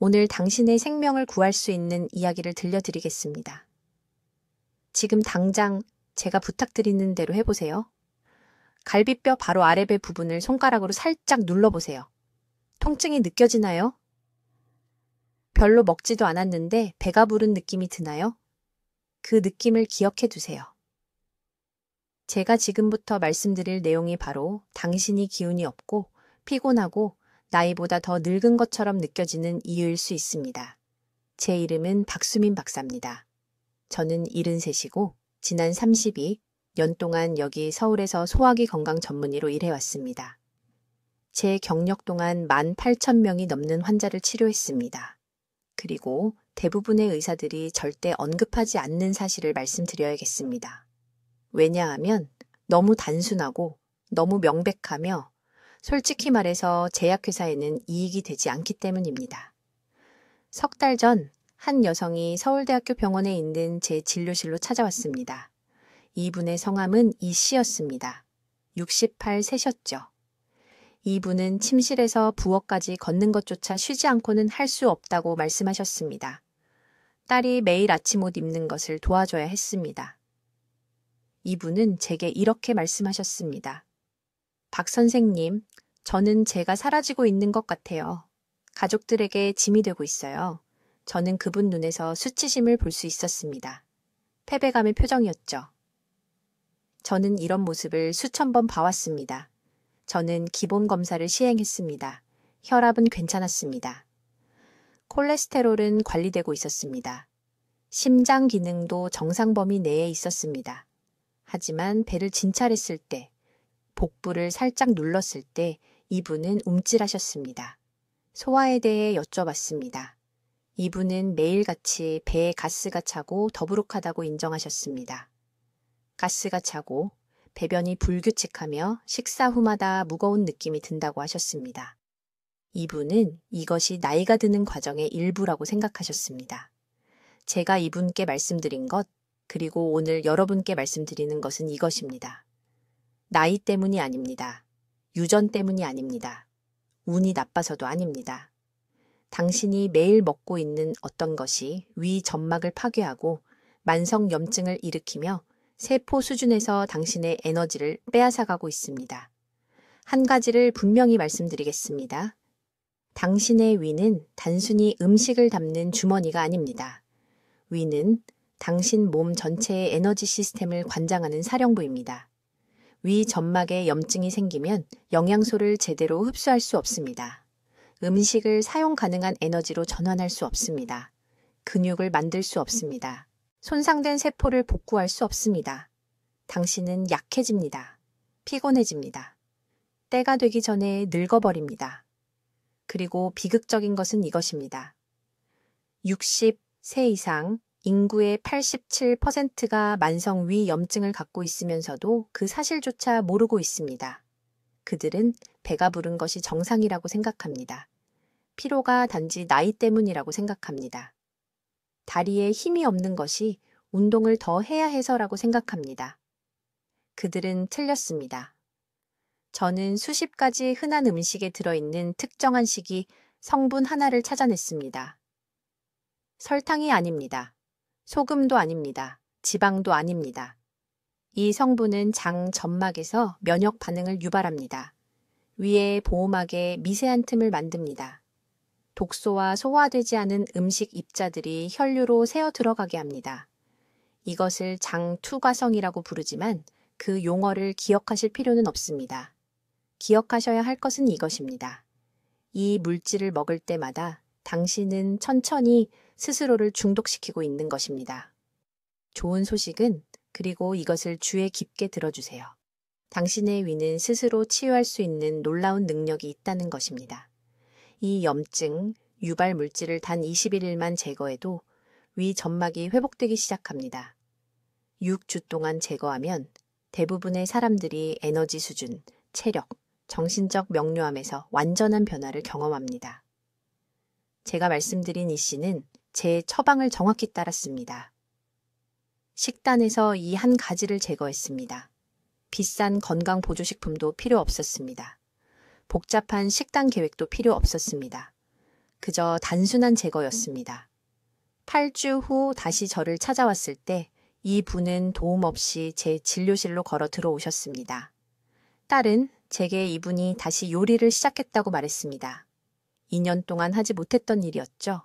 오늘 당신의 생명을 구할 수 있는 이야기를 들려드리겠습니다. 지금 당장 제가 부탁드리는 대로 해보세요. 갈비뼈 바로 아래배 부분을 손가락으로 살짝 눌러보세요. 통증이 느껴지나요? 별로 먹지도 않았는데 배가 부른 느낌이 드나요? 그 느낌을 기억해 두세요. 제가 지금부터 말씀드릴 내용이 바로 당신이 기운이 없고 피곤하고 나이보다 더 늙은 것처럼 느껴지는 이유일 수 있습니다. 제 이름은 박수민 박사입니다. 저는 73이고 지난 32년 동안 여기 서울에서 소화기 건강 전문의로 일해왔습니다. 제 경력 동안 18,000명이 넘는 환자를 치료했습니다. 그리고 대부분의 의사들이 절대 언급하지 않는 사실을 말씀드려야겠습니다. 왜냐하면 너무 단순하고 너무 명백하며 솔직히 말해서 제약회사에는 이익이 되지 않기 때문입니다. 석 달 전 한 여성이 서울대학교 병원에 있는 제 진료실로 찾아왔습니다. 이분의 성함은 이씨였습니다. 68세셨죠. 이분은 침실에서 부엌까지 걷는 것조차 쉬지 않고는 할 수 없다고 말씀하셨습니다. 딸이 매일 아침 옷 입는 것을 도와줘야 했습니다. 이분은 제게 이렇게 말씀하셨습니다. 박 선생님, 저는 제가 사라지고 있는 것 같아요. 가족들에게 짐이 되고 있어요. 저는 그분 눈에서 수치심을 볼 수 있었습니다. 패배감의 표정이었죠. 저는 이런 모습을 수천 번 봐왔습니다. 저는 기본 검사를 시행했습니다. 혈압은 괜찮았습니다. 콜레스테롤은 관리되고 있었습니다. 심장 기능도 정상 범위 내에 있었습니다. 하지만 배를 진찰했을 때, 복부를 살짝 눌렀을 때 이분은 움찔하셨습니다. 소화에 대해 여쭤봤습니다. 이분은 매일같이 배에 가스가 차고 더부룩하다고 인정하셨습니다. 가스가 차고 배변이 불규칙하며 식사 후마다 무거운 느낌이 든다고 하셨습니다. 이분은 이것이 나이가 드는 과정의 일부라고 생각하셨습니다. 제가 이분께 말씀드린 것, 그리고 오늘 여러분께 말씀드리는 것은 이것입니다. 나이 때문이 아닙니다. 유전 때문이 아닙니다. 운이 나빠서도 아닙니다. 당신이 매일 먹고 있는 어떤 것이 위 점막을 파괴하고 만성 염증을 일으키며 세포 수준에서 당신의 에너지를 빼앗아가고 있습니다. 한 가지를 분명히 말씀드리겠습니다. 당신의 위는 단순히 음식을 담는 주머니가 아닙니다. 위는 당신 몸 전체의 에너지 시스템을 관장하는 사령부입니다. 위 점막에 염증이 생기면 영양소를 제대로 흡수할 수 없습니다. 음식을 사용 가능한 에너지로 전환할 수 없습니다. 근육을 만들 수 없습니다. 손상된 세포를 복구할 수 없습니다. 당신은 약해집니다. 피곤해집니다. 때가 되기 전에 늙어버립니다. 그리고 비극적인 것은 이것입니다. 60세 이상 인구의 87%가 만성 위염증을 갖고 있으면서도 그 사실조차 모르고 있습니다. 그들은 배가 부른 것이 정상이라고 생각합니다. 피로가 단지 나이 때문이라고 생각합니다. 다리에 힘이 없는 것이 운동을 더 해야 해서라고 생각합니다. 그들은 틀렸습니다. 저는 수십 가지 흔한 음식에 들어있는 특정한 식이 성분 하나를 찾아냈습니다. 설탕이 아닙니다. 소금도 아닙니다. 지방도 아닙니다. 이 성분은 장 점막에서 면역 반응을 유발합니다. 위의 보호막에 미세한 틈을 만듭니다. 독소와 소화되지 않은 음식 입자들이 혈류로 새어 들어가게 합니다. 이것을 장투과성이라고 부르지만 그 용어를 기억하실 필요는 없습니다. 기억하셔야 할 것은 이것입니다. 이 물질을 먹을 때마다 당신은 천천히 스스로를 중독시키고 있는 것입니다. 좋은 소식은 그리고 이것을 주의 깊게 들어주세요. 당신의 위는 스스로 치유할 수 있는 놀라운 능력이 있다는 것입니다. 이 염증, 유발 물질을 단 21일만 제거해도 위 점막이 회복되기 시작합니다. 6주 동안 제거하면 대부분의 사람들이 에너지 수준, 체력, 정신적 명료함에서 완전한 변화를 경험합니다. 제가 말씀드린 이 씨는 제 처방을 정확히 따랐습니다. 식단에서 이 한 가지를 제거했습니다. 비싼 건강 보조식품도 필요 없었습니다. 복잡한 식단 계획도 필요 없었습니다. 그저 단순한 제거였습니다. 8주 후 다시 저를 찾아왔을 때 이 분은 도움 없이 제 진료실로 걸어 들어오셨습니다. 딸은 제게 이분이 다시 요리를 시작했다고 말했습니다. 2년 동안 하지 못했던 일이었죠.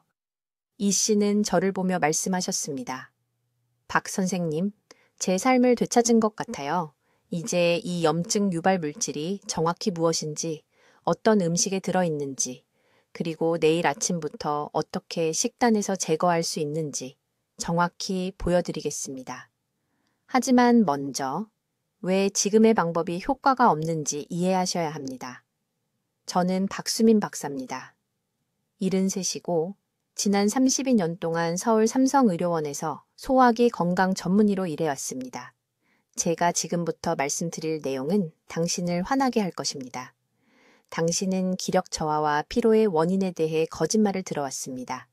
이 씨는 저를 보며 말씀하셨습니다. 박 선생님, 제 삶을 되찾은 것 같아요. 이제 이 염증 유발 물질이 정확히 무엇인지, 어떤 음식에 들어있는지, 그리고 내일 아침부터 어떻게 식단에서 제거할 수 있는지 정확히 보여드리겠습니다. 하지만 먼저 왜 지금의 방법이 효과가 없는지 이해하셔야 합니다. 저는 박수민 박사입니다. 73이고 지난 32년 동안 서울 삼성의료원에서 소화기 건강 전문의로 일해왔습니다. 제가 지금부터 말씀드릴 내용은 당신을 화나게 할 것입니다. 당신은 기력 저하와 피로의 원인에 대해 거짓말을 들어왔습니다.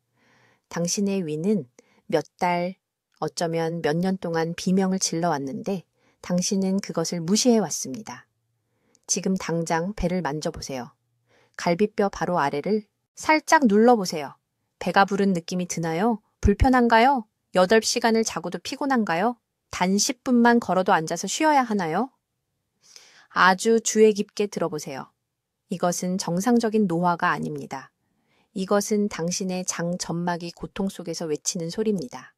당신의 위는 몇 달, 어쩌면 몇 년 동안 비명을 질러왔는데 당신은 그것을 무시해왔습니다. 지금 당장 배를 만져보세요. 갈비뼈 바로 아래를 살짝 눌러보세요. 배가 부른 느낌이 드나요? 불편한가요? 8시간을 자고도 피곤한가요? 단 10분만 걸어도 앉아서 쉬어야 하나요? 아주 주의 깊게 들어보세요. 이것은 정상적인 노화가 아닙니다. 이것은 당신의 장 점막이 고통 속에서 외치는 소리입니다.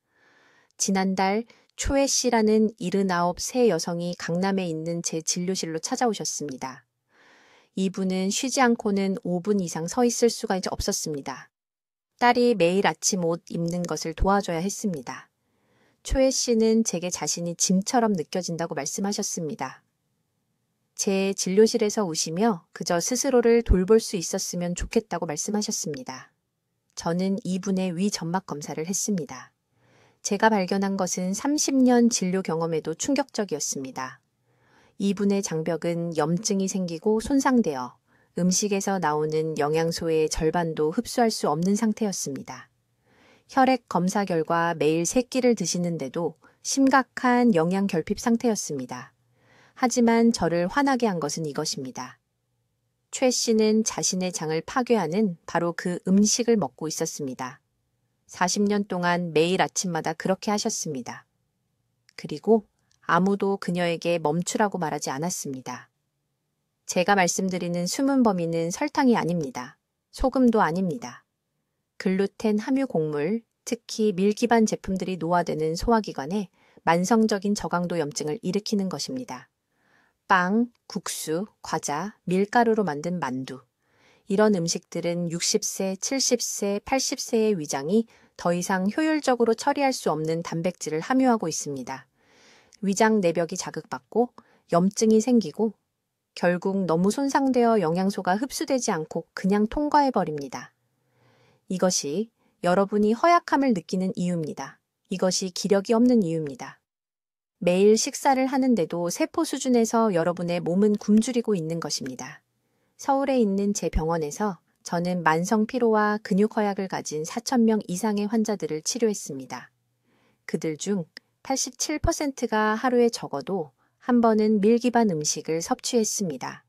지난달 초혜 씨라는 79세 여성이 강남에 있는 제 진료실로 찾아오셨습니다. 이분은 쉬지 않고는 5분 이상 서 있을 수가 없었습니다. 딸이 매일 아침 옷 입는 것을 도와줘야 했습니다. 초혜 씨는 제게 자신이 짐처럼 느껴진다고 말씀하셨습니다. 제 진료실에서 우시며 그저 스스로를 돌볼 수 있었으면 좋겠다고 말씀하셨습니다. 저는 이분의 위 점막 검사를 했습니다. 제가 발견한 것은 30년 진료 경험에도 충격적이었습니다. 이분의 장벽은 염증이 생기고 손상되어 음식에서 나오는 영양소의 절반도 흡수할 수 없는 상태였습니다. 혈액 검사 결과 매일 3끼를 드시는데도 심각한 영양 결핍 상태였습니다. 하지만 저를 화나게 한 것은 이것입니다. 최 씨는 자신의 장을 파괴하는 바로 그 음식을 먹고 있었습니다. 40년 동안 매일 아침마다 그렇게 하셨습니다. 그리고 아무도 그녀에게 멈추라고 말하지 않았습니다. 제가 말씀드리는 숨은 범인은 설탕이 아닙니다. 소금도 아닙니다. 글루텐 함유 곡물, 특히 밀 기반 제품들이 노화되는 소화기관에 만성적인 저강도 염증을 일으키는 것입니다. 빵, 국수, 과자, 밀가루로 만든 만두. 이런 음식들은 60세, 70세, 80세의 위장이 더 이상 효율적으로 처리할 수 없는 단백질을 함유하고 있습니다. 위장 내벽이 자극받고 염증이 생기고 결국 너무 손상되어 영양소가 흡수되지 않고 그냥 통과해버립니다. 이것이 여러분이 허약함을 느끼는 이유입니다. 이것이 기력이 없는 이유입니다. 매일 식사를 하는데도 세포 수준에서 여러분의 몸은 굶주리고 있는 것입니다. 서울에 있는 제 병원에서 저는 만성 피로와 근육 허약을 가진 4,000명 이상의 환자들을 치료했습니다. 그들 중 87%가 하루에 적어도 한 번은 밀 기반 음식을 섭취했습니다.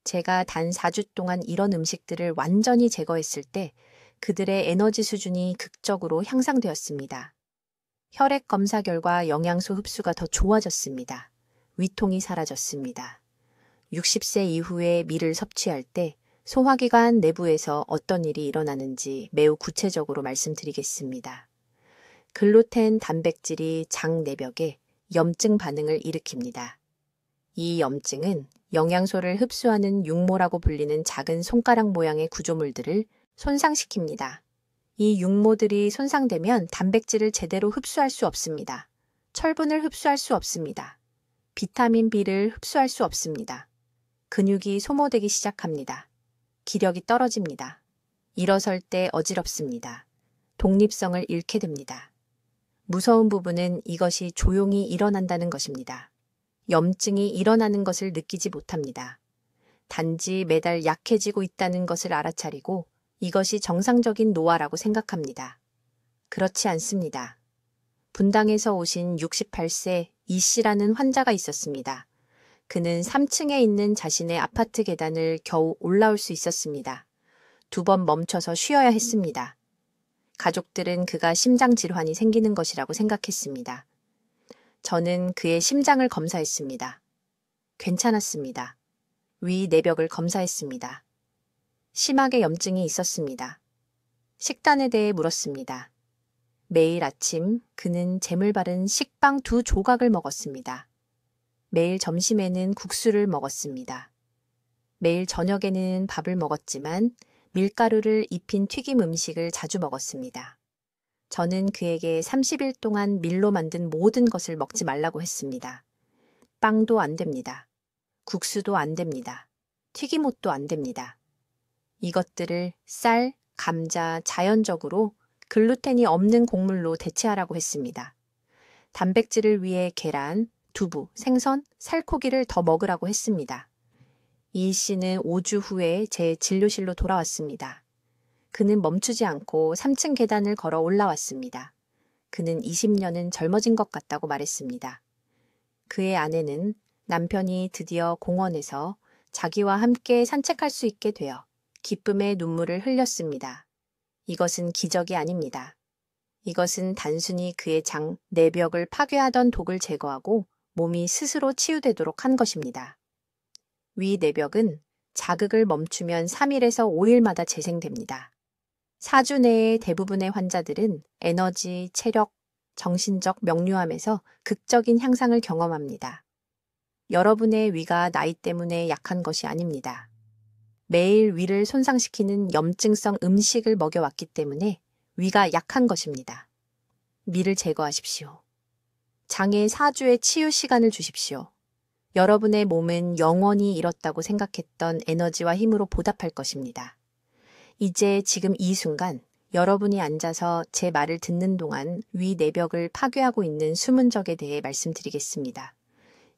제가 단 4주 동안 이런 음식들을 완전히 제거했을 때 그들의 에너지 수준이 극적으로 향상되었습니다. 혈액 검사 결과 영양소 흡수가 더 좋아졌습니다. 위통이 사라졌습니다. 60세 이후에 밀을 섭취할 때 소화기관 내부에서 어떤 일이 일어나는지 매우 구체적으로 말씀드리겠습니다. 글루텐 단백질이 장 내벽에 염증 반응을 일으킵니다. 이 염증은 영양소를 흡수하는 육모라고 불리는 작은 손가락 모양의 구조물들을 손상시킵니다. 이 육모들이 손상되면 단백질을 제대로 흡수할 수 없습니다. 철분을 흡수할 수 없습니다. 비타민 B를 흡수할 수 없습니다. 근육이 소모되기 시작합니다. 기력이 떨어집니다. 일어설 때 어지럽습니다. 독립성을 잃게 됩니다. 무서운 부분은 이것이 조용히 일어난다는 것입니다. 염증이 일어나는 것을 느끼지 못합니다. 단지 매달 약해지고 있다는 것을 알아차리고 이것이 정상적인 노화라고 생각합니다. 그렇지 않습니다. 분당에서 오신 68세 이 씨라는 환자가 있었습니다. 그는 3층에 있는 자신의 아파트 계단을 겨우 올라올 수 있었습니다. 2번 멈춰서 쉬어야 했습니다. 가족들은 그가 심장 질환이 생기는 것이라고 생각했습니다. 저는 그의 심장을 검사했습니다. 괜찮았습니다. 위 내벽을 검사했습니다. 심하게 염증이 있었습니다. 식단에 대해 물었습니다. 매일 아침 그는 잼을 바른 식빵 2조각을 먹었습니다. 매일 점심에는 국수를 먹었습니다. 매일 저녁에는 밥을 먹었지만 밀가루를 입힌 튀김 음식을 자주 먹었습니다. 저는 그에게 30일 동안 밀로 만든 모든 것을 먹지 말라고 했습니다. 빵도 안 됩니다. 국수도 안 됩니다. 튀김옷도 안 됩니다. 이것들을 쌀, 감자, 자연적으로 글루텐이 없는 곡물로 대체하라고 했습니다. 단백질을 위해 계란, 두부, 생선, 살코기를 더 먹으라고 했습니다. 이 씨는 5주 후에 제 진료실로 돌아왔습니다. 그는 멈추지 않고 3층 계단을 걸어 올라왔습니다. 그는 20년은 젊어진 것 같다고 말했습니다. 그의 아내는 남편이 드디어 공원에서 자기와 함께 산책할 수 있게 되어 기쁨의 눈물을 흘렸습니다. 이것은 기적이 아닙니다. 이것은 단순히 그의 장 내벽을 파괴하던 독을 제거하고 몸이 스스로 치유되도록 한 것입니다. 위 내벽은 자극을 멈추면 3일에서 5일마다 재생됩니다. 4주 내에 대부분의 환자들은 에너지, 체력, 정신적 명료함에서 극적인 향상을 경험합니다. 여러분의 위가 나이 때문에 약한 것이 아닙니다. 매일 위를 손상시키는 염증성 음식을 먹여왔기 때문에 위가 약한 것입니다. 미를 제거하십시오. 장에 4주의 치유 시간을 주십시오. 여러분의 몸은 영원히 잃었다고 생각했던 에너지와 힘으로 보답할 것입니다. 이제 지금 이 순간 여러분이 앉아서 제 말을 듣는 동안 위 내벽을 파괴하고 있는 숨은 적에 대해 말씀드리겠습니다.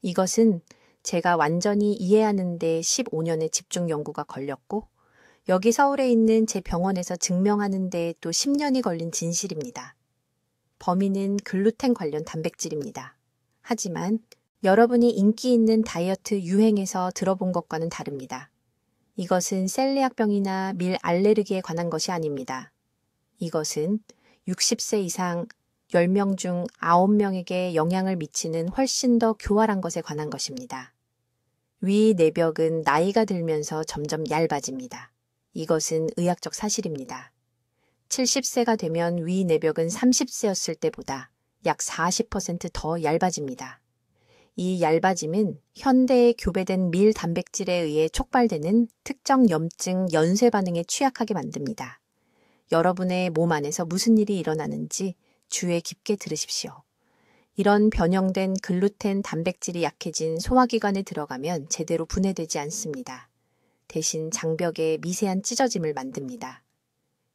이것은 제가 완전히 이해하는 데 15년의 집중 연구가 걸렸고 여기 서울에 있는 제 병원에서 증명하는 데 또 10년이 걸린 진실입니다. 범인은 글루텐 관련 단백질입니다. 하지만 여러분이 인기 있는 다이어트 유행에서 들어본 것과는 다릅니다. 이것은 셀리악병이나 밀 알레르기에 관한 것이 아닙니다. 이것은 60세 이상 10명 중 9명에게 영향을 미치는 훨씬 더 교활한 것에 관한 것입니다. 위 내벽은 나이가 들면서 점점 얇아집니다. 이것은 의학적 사실입니다. 70세가 되면 위 내벽은 30세였을 때보다 약 40% 더 얇아집니다. 이 얇아짐은 현대에 교배된 밀 단백질에 의해 촉발되는 특정 염증 연쇄 반응에 취약하게 만듭니다. 여러분의 몸 안에서 무슨 일이 일어나는지 주의 깊게 들으십시오. 이런 변형된 글루텐 단백질이 약해진 소화기관에 들어가면 제대로 분해되지 않습니다. 대신 장벽에 미세한 찢어짐을 만듭니다.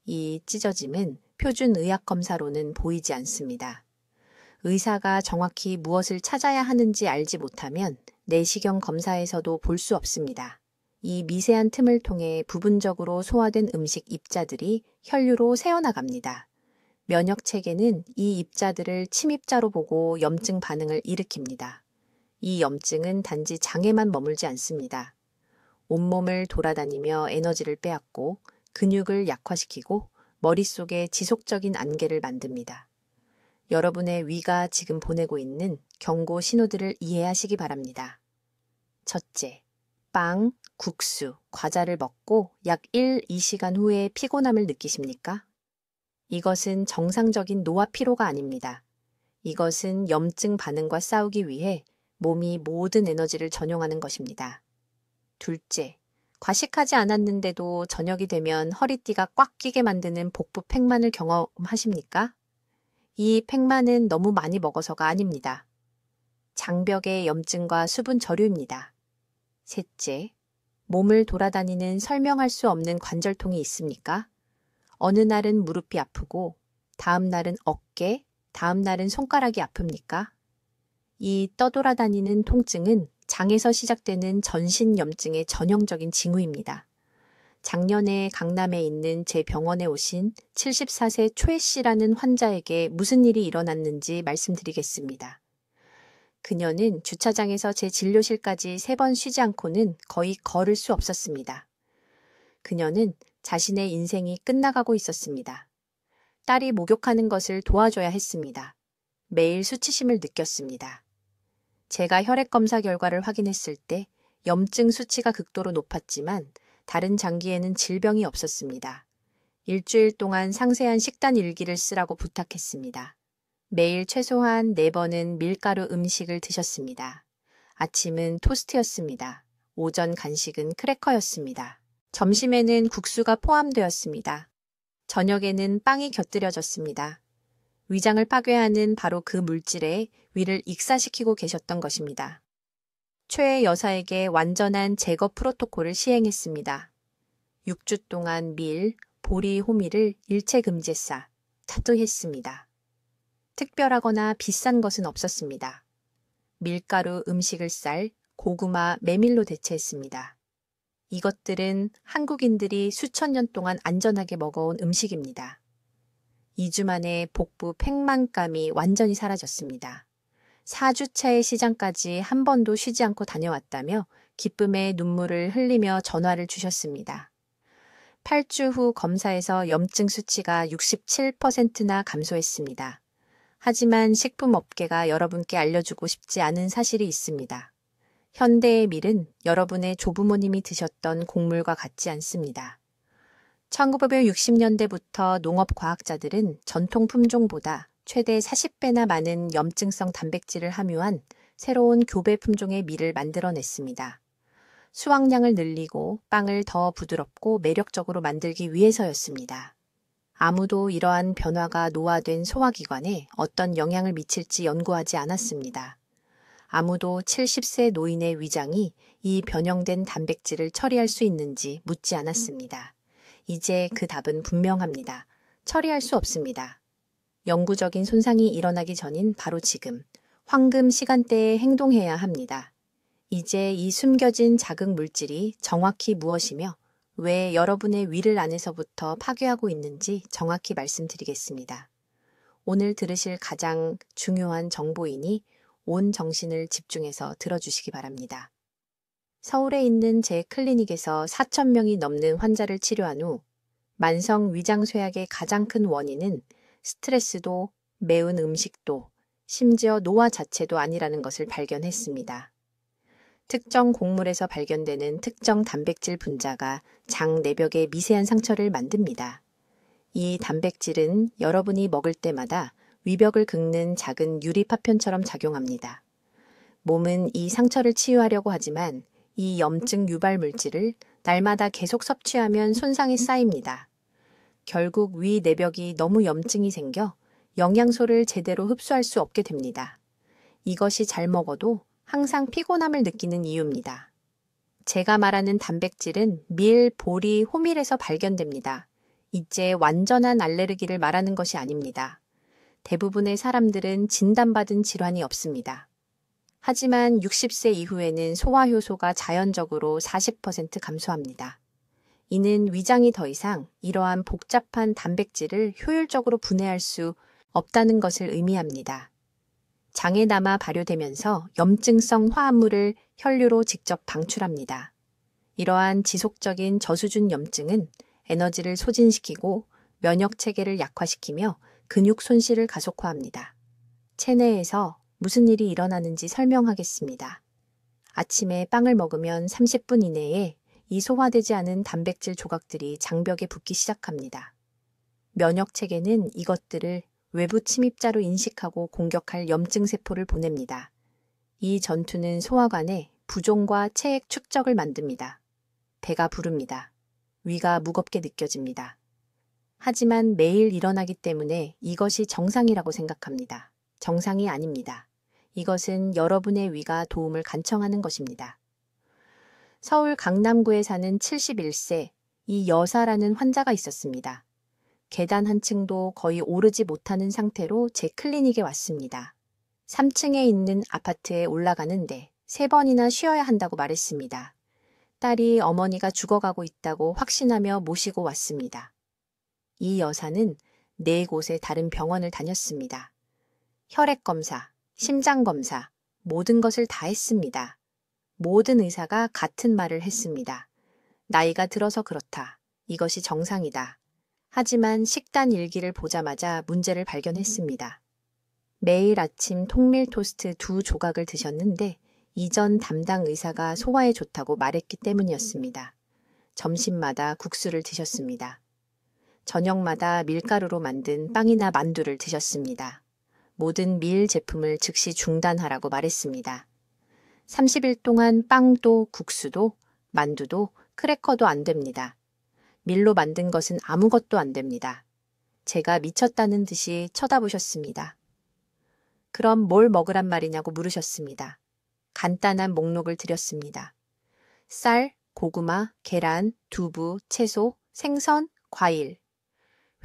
이 찢어짐은 표준 의학 검사로는 보이지 않습니다. 의사가 정확히 무엇을 찾아야 하는지 알지 못하면 내시경 검사에서도 볼 수 없습니다. 이 미세한 틈을 통해 부분적으로 소화된 음식 입자들이 혈류로 새어나갑니다. 면역 체계는 이 입자들을 침입자로 보고 염증 반응을 일으킵니다. 이 염증은 단지 장에만 머물지 않습니다. 온몸을 돌아다니며 에너지를 빼앗고 근육을 약화시키고 머릿속에 지속적인 안개를 만듭니다. 여러분의 위가 지금 보내고 있는 경고 신호들을 이해하시기 바랍니다. 첫째, 빵, 국수, 과자를 먹고 약 1-2시간 후에 피곤함을 느끼십니까? 이것은 정상적인 노화 피로가 아닙니다. 이것은 염증 반응과 싸우기 위해 몸이 모든 에너지를 전용하는 것입니다. 둘째, 과식하지 않았는데도 저녁이 되면 허리띠가 꽉 끼게 만드는 복부 팽만을 경험하십니까? 이 팽만은 너무 많이 먹어서가 아닙니다. 장벽의 염증과 수분 저류입니다. 셋째, 몸을 돌아다니는 설명할 수 없는 관절통이 있습니까? 어느 날은 무릎이 아프고 다음 날은 어깨, 다음 날은 손가락이 아픕니까? 이 떠돌아다니는 통증은 장에서 시작되는 전신 염증의 전형적인 징후입니다. 작년에 강남에 있는 제 병원에 오신 74세 최 씨라는 환자에게 무슨 일이 일어났는지 말씀드리겠습니다. 그녀는 주차장에서 제 진료실까지 3번 쉬지 않고는 거의 걸을 수 없었습니다. 그녀는 자신의 인생이 끝나가고 있었습니다. 딸이 목욕하는 것을 도와줘야 했습니다. 매일 수치심을 느꼈습니다. 제가 혈액 검사 결과를 확인했을 때 염증 수치가 극도로 높았지만 다른 장기에는 질병이 없었습니다. 일주일 동안 상세한 식단 일기를 쓰라고 부탁했습니다. 매일 최소한 4번은 밀가루 음식을 드셨습니다. 아침은 토스트였습니다. 오전 간식은 크래커였습니다. 점심에는 국수가 포함되었습니다. 저녁에는 빵이 곁들여졌습니다. 위장을 파괴하는 바로 그 물질에 위를 익사시키고 계셨던 것입니다. 최 여사에게 완전한 제거 프로토콜을 시행했습니다. 6주 동안 밀, 보리, 호미를 일체 금지했사 타투했습니다. 특별하거나 비싼 것은 없었습니다. 밀가루 음식을 쌀, 고구마, 메밀로 대체했습니다. 이것들은 한국인들이 수천 년 동안 안전하게 먹어온 음식입니다. 2주 만에 복부 팽만감이 완전히 사라졌습니다. 4주차의 시장까지 한 번도 쉬지 않고 다녀왔다며 기쁨의 눈물을 흘리며 전화를 주셨습니다. 8주 후 검사에서 염증 수치가 67%나 감소했습니다. 하지만 식품업계가 여러분께 알려주고 싶지 않은 사실이 있습니다. 현대의 밀은 여러분의 조부모님이 드셨던 곡물과 같지 않습니다. 1960년대부터 농업과학자들은 전통 품종보다 최대 40배나 많은 염증성 단백질을 함유한 새로운 교배 품종의 밀을 만들어냈습니다. 수확량을 늘리고 빵을 더 부드럽고 매력적으로 만들기 위해서였습니다. 아무도 이러한 변화가 노화된 소화기관에 어떤 영향을 미칠지 연구하지 않았습니다. 아무도 70세 노인의 위장이 이 변형된 단백질을 처리할 수 있는지 묻지 않았습니다. 이제 그 답은 분명합니다. 처리할 수 없습니다. 영구적인 손상이 일어나기 전인 바로 지금, 황금 시간대에 행동해야 합니다. 이제 이 숨겨진 자극 물질이 정확히 무엇이며 왜 여러분의 위를 안에서부터 파괴하고 있는지 정확히 말씀드리겠습니다. 오늘 들으실 가장 중요한 정보이니 온 정신을 집중해서 들어주시기 바랍니다. 서울에 있는 제 클리닉에서 4,000명이 넘는 환자를 치료한 후 만성 위장쇠약의 가장 큰 원인은 스트레스도 매운 음식도 심지어 노화 자체도 아니라는 것을 발견했습니다. 특정 곡물에서 발견되는 특정 단백질 분자가 장 내벽에 미세한 상처를 만듭니다. 이 단백질은 여러분이 먹을 때마다 위벽을 긁는 작은 유리 파편처럼 작용합니다. 몸은 이 상처를 치유하려고 하지만 이 염증 유발 물질을 날마다 계속 섭취하면 손상이 쌓입니다. 결국 위 내벽이 너무 염증이 생겨 영양소를 제대로 흡수할 수 없게 됩니다. 이것이 잘 먹어도 항상 피곤함을 느끼는 이유입니다. 제가 말하는 단백질은 밀, 보리, 호밀에서 발견됩니다. 이제 완전한 알레르기를 말하는 것이 아닙니다. 대부분의 사람들은 진단받은 질환이 없습니다. 하지만 60세 이후에는 소화 효소가 자연적으로 40% 감소합니다. 이는 위장이 더 이상 이러한 복잡한 단백질을 효율적으로 분해할 수 없다는 것을 의미합니다. 장에 남아 발효되면서 염증성 화합물을 혈류로 직접 방출합니다. 이러한 지속적인 저수준 염증은 에너지를 소진시키고 면역 체계를 약화시키며 근육 손실을 가속화합니다. 체내에서 무슨 일이 일어나는지 설명하겠습니다. 아침에 빵을 먹으면 30분 이내에 이 소화되지 않은 단백질 조각들이 장벽에 붙기 시작합니다. 면역 체계는 이것들을 외부 침입자로 인식하고 공격할 염증 세포를 보냅니다. 이 전투는 소화관에 부종과 체액 축적을 만듭니다. 배가 부릅니다. 위가 무겁게 느껴집니다. 하지만 매일 일어나기 때문에 이것이 정상이라고 생각합니다. 정상이 아닙니다. 이것은 여러분의 위가 도움을 간청하는 것입니다. 서울 강남구에 사는 71세 이 여사라는 환자가 있었습니다. 계단 한 층도 거의 오르지 못하는 상태로 제 클리닉에 왔습니다. 3층에 있는 아파트에 올라가는데 3번이나 쉬어야 한다고 말했습니다. 딸이 어머니가 죽어가고 있다고 확신하며 모시고 왔습니다. 이 여사는 4곳의 다른 병원을 다녔습니다. 혈액검사, 심장검사, 모든 것을 다 했습니다. 모든 의사가 같은 말을 했습니다. 나이가 들어서 그렇다. 이것이 정상이다. 하지만 식단 일기를 보자마자 문제를 발견했습니다. 매일 아침 통밀 토스트 2조각을 드셨는데 이전 담당 의사가 소화에 좋다고 말했기 때문이었습니다. 점심마다 국수를 드셨습니다. 저녁마다 밀가루로 만든 빵이나 만두를 드셨습니다. 모든 밀 제품을 즉시 중단하라고 말했습니다. 30일 동안 빵도 국수도 만두도 크래커도 안 됩니다. 밀로 만든 것은 아무것도 안 됩니다. 제가 미쳤다는 듯이 쳐다보셨습니다. 그럼 뭘 먹으란 말이냐고 물으셨습니다. 간단한 목록을 드렸습니다. 쌀, 고구마, 계란, 두부, 채소, 생선, 과일.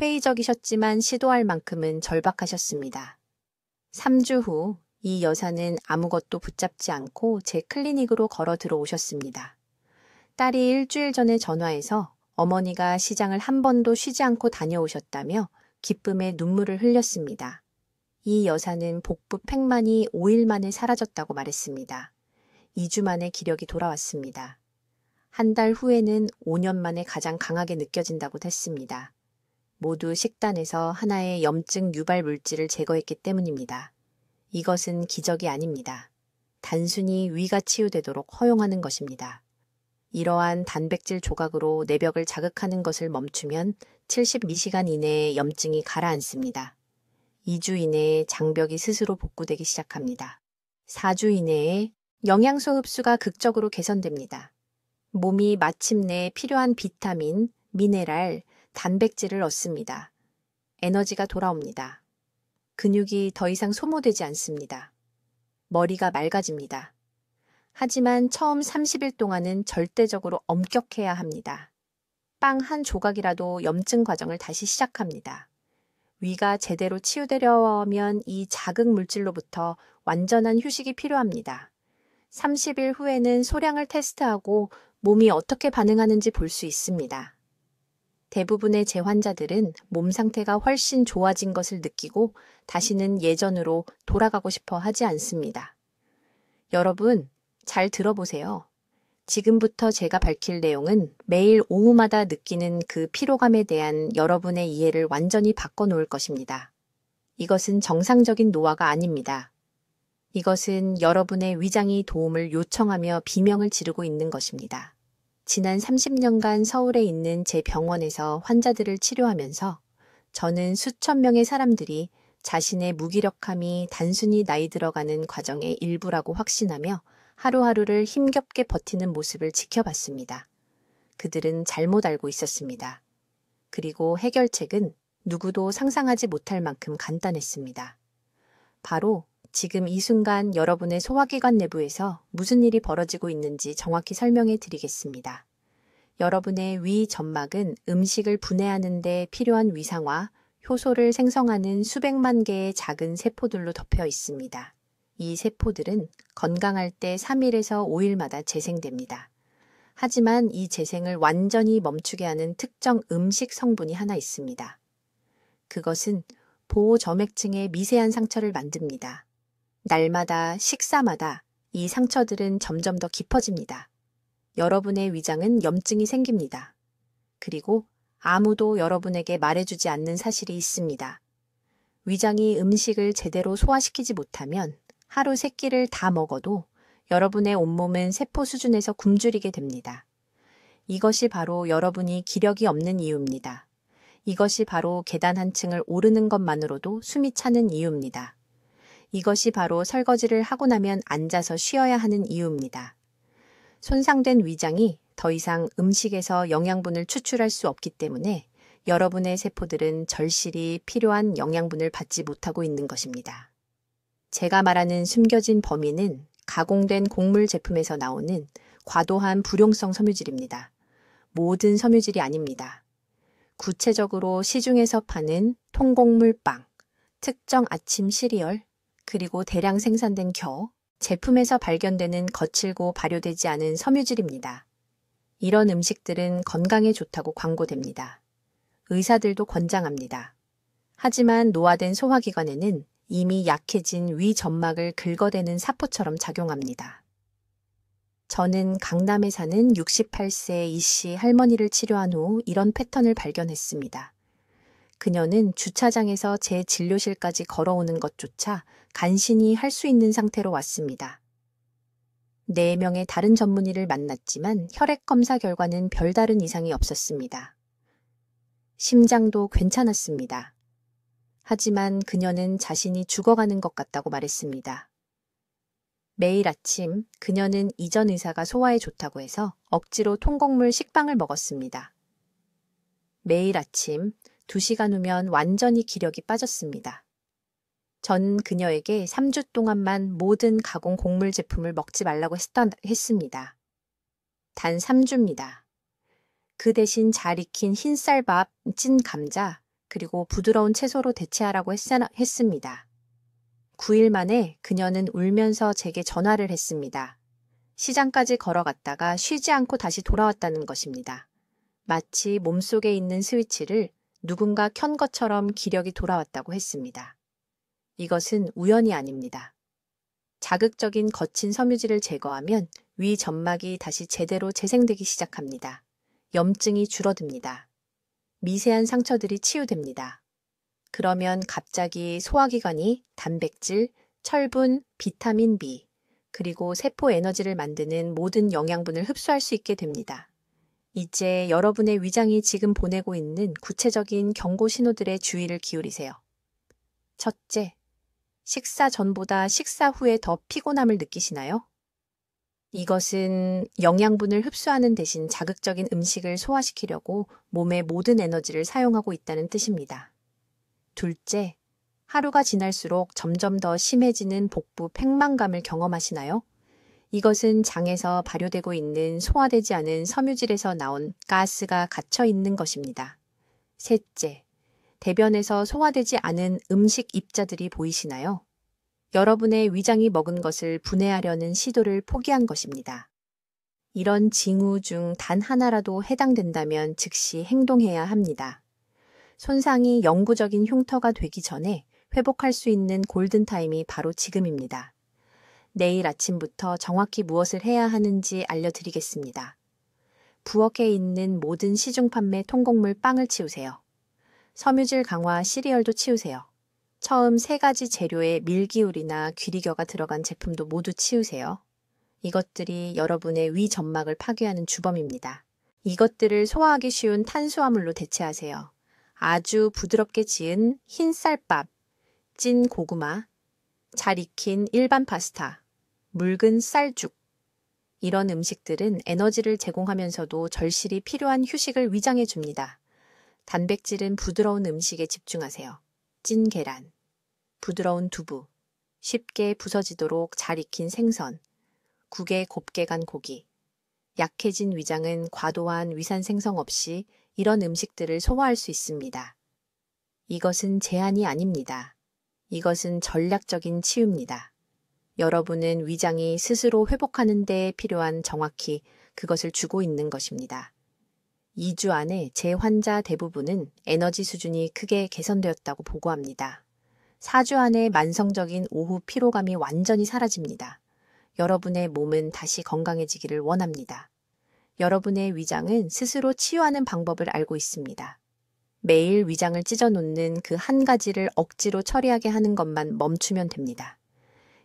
회의적이셨지만 시도할 만큼은 절박하셨습니다. 3주 후 이 여사는 아무것도 붙잡지 않고 제 클리닉으로 걸어 들어오셨습니다. 딸이 일주일 전에 전화해서 어머니가 시장을 한 번도 쉬지 않고 다녀오셨다며 기쁨에 눈물을 흘렸습니다. 이 여사는 복부 팽만이 5일 만에 사라졌다고 말했습니다. 2주 만에 기력이 돌아왔습니다. 한 달 후에는 5년 만에 가장 강하게 느껴진다고 했습니다. 모두 식단에서 하나의 염증 유발 물질을 제거했기 때문입니다. 이것은 기적이 아닙니다. 단순히 위가 치유되도록 허용하는 것입니다. 이러한 단백질 조각으로 내벽을 자극하는 것을 멈추면 72시간 이내에 염증이 가라앉습니다. 2주 이내에 장벽이 스스로 복구되기 시작합니다. 4주 이내에 영양소 흡수가 극적으로 개선됩니다. 몸이 마침내 필요한 비타민, 미네랄, 단백질을 얻습니다. 에너지가 돌아옵니다. 근육이 더 이상 소모되지 않습니다. 머리가 맑아집니다. 하지만 처음 30일 동안은 절대적으로 엄격해야 합니다. 빵 한 조각이라도 염증 과정을 다시 시작합니다. 위가 제대로 치유되려면 이 자극 물질로부터 완전한 휴식이 필요합니다. 30일 후에는 소량을 테스트하고 몸이 어떻게 반응하는지 볼 수 있습니다. 대부분의 제 환자들은 몸 상태가 훨씬 좋아진 것을 느끼고 다시는 예전으로 돌아가고 싶어 하지 않습니다. 여러분, 잘 들어보세요. 지금부터 제가 밝힐 내용은 매일 오후마다 느끼는 그 피로감에 대한 여러분의 이해를 완전히 바꿔놓을 것입니다. 이것은 정상적인 노화가 아닙니다. 이것은 여러분의 위장이 도움을 요청하며 비명을 지르고 있는 것입니다. 지난 30년간 서울에 있는 제 병원에서 환자들을 치료하면서 저는 수천 명의 사람들이 자신의 무기력함이 단순히 나이 들어가는 과정의 일부라고 확신하며 하루하루를 힘겹게 버티는 모습을 지켜봤습니다. 그들은 잘못 알고 있었습니다. 그리고 해결책은 누구도 상상하지 못할 만큼 간단했습니다. 바로 지금 이 순간 여러분의 소화기관 내부에서 무슨 일이 벌어지고 있는지 정확히 설명해 드리겠습니다. 여러분의 위 점막은 음식을 분해하는 데 필요한 위상과 효소를 생성하는 수백만 개의 작은 세포들로 덮여 있습니다. 이 세포들은 건강할 때 3일에서 5일마다 재생됩니다. 하지만 이 재생을 완전히 멈추게 하는 특정 음식 성분이 하나 있습니다. 그것은 보호점액층의 미세한 상처를 만듭니다. 날마다 식사마다 이 상처들은 점점 더 깊어집니다. 여러분의 위장은 염증이 생깁니다. 그리고 아무도 여러분에게 말해주지 않는 사실이 있습니다. 위장이 음식을 제대로 소화시키지 못하면 하루 3끼를 다 먹어도 여러분의 온몸은 세포 수준에서 굶주리게 됩니다. 이것이 바로 여러분이 기력이 없는 이유입니다. 이것이 바로 계단 한 층을 오르는 것만으로도 숨이 차는 이유입니다. 이것이 바로 설거지를 하고 나면 앉아서 쉬어야 하는 이유입니다. 손상된 위장이 더 이상 음식에서 영양분을 추출할 수 없기 때문에 여러분의 세포들은 절실히 필요한 영양분을 받지 못하고 있는 것입니다. 제가 말하는 숨겨진 범인은 가공된 곡물 제품에서 나오는 과도한 불용성 섬유질입니다. 모든 섬유질이 아닙니다. 구체적으로 시중에서 파는 통곡물 빵, 특정 아침 시리얼, 그리고 대량 생산된 겨, 제품에서 발견되는 거칠고 발효되지 않은 섬유질입니다. 이런 음식들은 건강에 좋다고 광고됩니다. 의사들도 권장합니다. 하지만 노화된 소화기관에는 이미 약해진 위 점막을 긁어대는 사포처럼 작용합니다. 저는 강남에 사는 68세 이씨 할머니를 치료한 후 이런 패턴을 발견했습니다. 그녀는 주차장에서 제 진료실까지 걸어오는 것조차 간신히 할 수 있는 상태로 왔습니다. 4명의 다른 전문의를 만났지만 혈액 검사 결과는 별다른 이상이 없었습니다. 심장도 괜찮았습니다. 하지만 그녀는 자신이 죽어가는 것 같다고 말했습니다. 매일 아침 그녀는 이전 의사가 소화에 좋다고 해서 억지로 통곡물 식빵을 먹었습니다. 매일 아침 2시간 후면 완전히 기력이 빠졌습니다. 전 그녀에게 3주 동안만 모든 가공 곡물 제품을 먹지 말라고 했습니다. 단 3주입니다. 그 대신 잘 익힌 흰쌀밥, 찐 감자, 그리고 부드러운 채소로 대체하라고 했습니다. 9일 만에 그녀는 울면서 제게 전화를 했습니다. 시장까지 걸어갔다가 쉬지 않고 다시 돌아왔다는 것입니다. 마치 몸속에 있는 스위치를 누군가 켠 것처럼 기력이 돌아왔다고 했습니다. 이것은 우연이 아닙니다. 자극적인 거친 섬유질을 제거하면 위 점막이 다시 제대로 재생되기 시작합니다. 염증이 줄어듭니다. 미세한 상처들이 치유됩니다. 그러면 갑자기 소화기관이 단백질, 철분, 비타민 B, 그리고 세포 에너지를 만드는 모든 영양분을 흡수할 수 있게 됩니다. 이제 여러분의 위장이 지금 보내고 있는 구체적인 경고 신호들에 주의를 기울이세요. 첫째, 식사 전보다 식사 후에 더 피곤함을 느끼시나요? 이것은 영양분을 흡수하는 대신 자극적인 음식을 소화시키려고 몸의 모든 에너지를 사용하고 있다는 뜻입니다. 둘째, 하루가 지날수록 점점 더 심해지는 복부 팽만감을 경험하시나요? 이것은 장에서 발효되고 있는 소화되지 않은 섬유질에서 나온 가스가 갇혀 있는 것입니다. 셋째, 대변에서 소화되지 않은 음식 입자들이 보이시나요? 여러분의 위장이 먹은 것을 분해하려는 시도를 포기한 것입니다. 이런 징후 중 단 하나라도 해당된다면 즉시 행동해야 합니다. 손상이 영구적인 흉터가 되기 전에 회복할 수 있는 골든타임이 바로 지금입니다. 내일 아침부터 정확히 무엇을 해야 하는지 알려드리겠습니다. 부엌에 있는 모든 시중 판매 통곡물 빵을 치우세요. 섬유질 강화 시리얼도 치우세요. 처음 3가지 재료에 밀기울이나 귀리겨가 들어간 제품도 모두 치우세요. 이것들이 여러분의 위 점막을 파괴하는 주범입니다. 이것들을 소화하기 쉬운 탄수화물로 대체하세요. 아주 부드럽게 지은 흰 쌀밥, 찐 고구마, 잘 익힌 일반 파스타, 묽은 쌀죽. 이런 음식들은 에너지를 제공하면서도 절실히 필요한 휴식을 위장해 줍니다. 단백질은 부드러운 음식에 집중하세요. 찐 계란, 부드러운 두부, 쉽게 부서지도록 잘 익힌 생선, 국에 곱게 간 고기. 약해진 위장은 과도한 위산 생성 없이 이런 음식들을 소화할 수 있습니다. 이것은 제한이 아닙니다. 이것은 전략적인 치유입니다. 여러분은 위장이 스스로 회복하는 데 필요한 정확히 그것을 주고 있는 것입니다. 2주 안에 제 환자 대부분은 에너지 수준이 크게 개선되었다고 보고합니다. 4주 안에 만성적인 오후 피로감이 완전히 사라집니다. 여러분의 몸은 다시 건강해지기를 원합니다. 여러분의 위장은 스스로 치유하는 방법을 알고 있습니다. 매일 위장을 찢어놓는 그 한 가지를 억지로 처리하게 하는 것만 멈추면 됩니다.